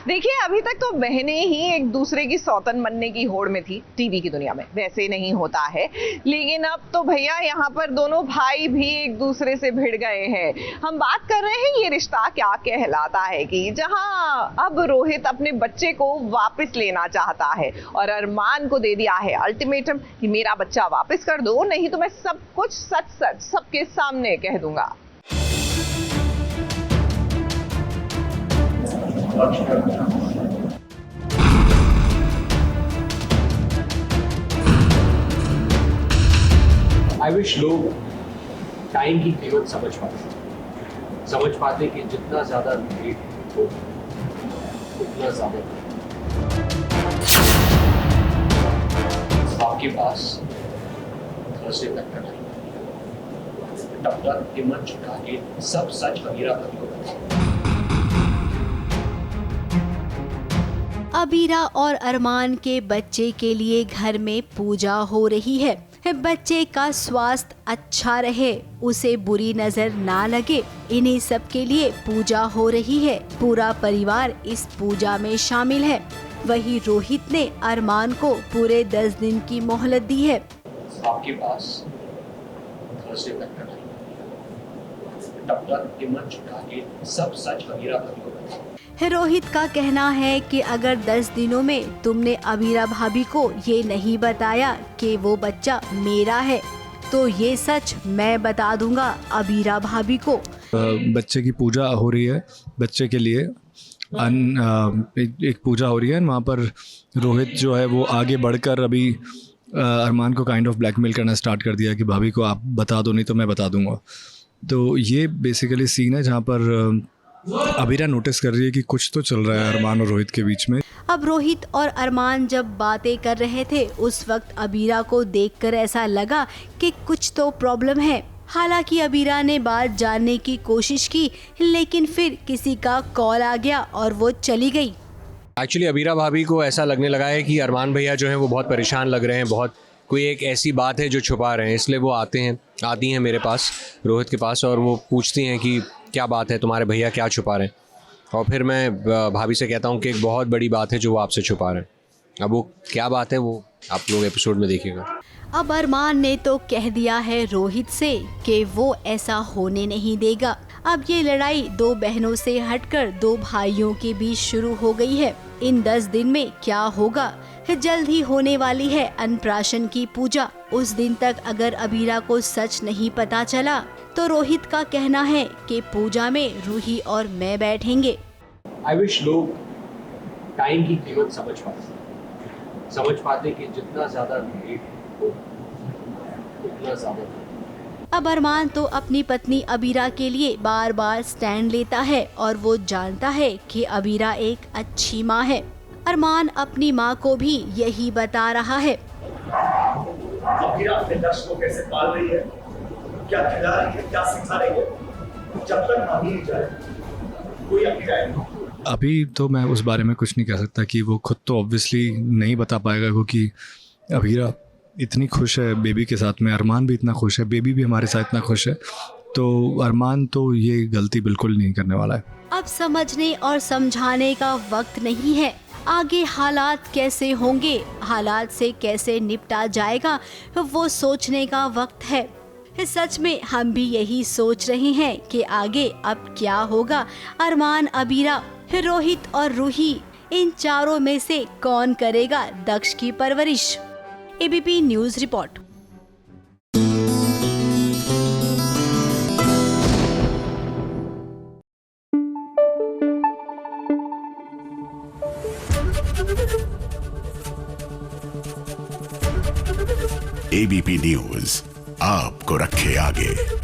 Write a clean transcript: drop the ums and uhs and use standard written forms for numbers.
देखिए, अभी तक तो बहनें ही एक दूसरे की सौतन बनने की होड़ में थी टीवी की दुनिया में, वैसे नहीं होता है। लेकिन अब तो भैया यहाँ पर दोनों भाई भी एक दूसरे से भिड़ गए हैं। हम बात कर रहे हैं ये रिश्ता क्या कहलाता है की, जहाँ अब रोहित अपने बच्चे को वापस लेना चाहता है और अरमान को दे दिया है अल्टीमेटम कि मेरा बच्चा वापस कर दो, नहीं तो मैं सब कुछ सच सच सबके सामने कह दूंगा। आई विश लोग टाइम की कीमत समझ पाते कि जितना ज्यादा लेट हो उतना ज्यादा आपके पास थर्सडे तक का टाइम, तब तक हिम्मत जुटा के सब सच अमीरा भाभी को बताओ। अबीरा और अरमान के बच्चे के लिए घर में पूजा हो रही है। बच्चे का स्वास्थ्य अच्छा रहे, उसे बुरी नजर ना लगे, इन्हीं सब के लिए पूजा हो रही है। पूरा परिवार इस पूजा में शामिल है। वही रोहित ने अरमान को पूरे 10 दिन की मोहलत दी है। आपके पास थर्सडे तक का टाइम, तब तक हिम्मत जुटा के सब सच अमीरा भाभी को बताओ। रोहित का कहना है कि अगर 10 दिनों में तुमने अबीरा भाभी को ये नहीं बताया कि वो बच्चा मेरा है, तो ये सच मैं बता दूंगा अबीरा भाभी को। बच्चे की पूजा हो रही है, बच्चे के लिए एक पूजा हो रही है। वहाँ पर रोहित जो है वो आगे बढ़कर अभी अरमान को काइंड ऑफ ब्लैकमेल करना स्टार्ट कर दिया कि भाभी को आप बता दो, नहीं तो मैं बता दूंगा। तो ये बेसिकली सीन है जहाँ पर अबीरा नोटिस कर रही है कि कुछ तो चल रहा है अरमान और रोहित के बीच में। अब रोहित और अरमान जब बातें कर रहे थे, उस वक्त अबीरा को देखकर ऐसा लगा कि कुछ तो प्रॉब्लम है। हालांकि अबीरा ने बात जानने की कोशिश की, लेकिन फिर किसी का कॉल आ गया और वो चली गई। एक्चुअली अबीरा भाभी को ऐसा लगने लगा है कि अरमान भैया जो हैं वो बहुत परेशान लग रहे हैं, बहुत कोई एक ऐसी बात है जो छुपा रहे हैं, इसलिए वो आती हैं मेरे पास, रोहित के पास, और वो पूछती हैं कि क्या बात है, तुम्हारे भैया क्या छुपा रहे हैं। और फिर मैं भाभी से कहता हूँ कि एक बहुत बड़ी बात है जो वो आपसे छुपा रहे हैं। अब वो क्या बात है वो आप लोग एपिसोड में देखिएगा। अब अरमान ने तो कह दिया है रोहित से कि वो ऐसा होने नहीं देगा। अब ये लड़ाई 2 बहनों से हटकर 2 भाइयों के बीच शुरू हो गई है। इन 10 दिन में क्या होगा? जल्द ही होने वाली है अन्नप्राशन की पूजा। उस दिन तक अगर अबीरा को सच नहीं पता चला, तो रोहित का कहना है कि पूजा में रूही और मैं बैठेंगे। आई विश लोग टाइम की कीमत समझ पाते कि जितना ज्यादा लेट हो उतना ज्यादा। अब अरमान तो अपनी पत्नी अबीरा के लिए बार बार स्टैंड लेता है और वो जानता है कि अबीरा एक अच्छी माँ है। अरमान अपनी माँ को भी यही बता रहा है। अबीरा अपने दर्श को कैसे पाल रही है, क्या खिला रही है, क्या सिखा रही है, जब तक मानी नहीं जाए कोई अबीरा नहीं। अभी तो मैं उस बारे में कुछ नहीं कह सकता कि वो खुद तो ऑब्वियसली नहीं बता पाएगा, क्योंकि अबीरा इतनी खुश है बेबी के साथ में, अरमान भी इतना खुश है, बेबी भी हमारे साथ इतना खुश है, तो अरमान तो ये गलती बिल्कुल नहीं करने वाला है। अब समझने और समझाने का वक्त नहीं है। आगे हालात कैसे होंगे, हालात से कैसे निपटा जाएगा, वो सोचने का वक्त है। सच में हम भी यही सोच रहे हैं कि आगे अब क्या होगा। अरमान, अबीरा, रोहित और रूही, इन चारों में से कौन करेगा दक्ष की परवरिश? ABP news report. ABP news आपको रखे आगे।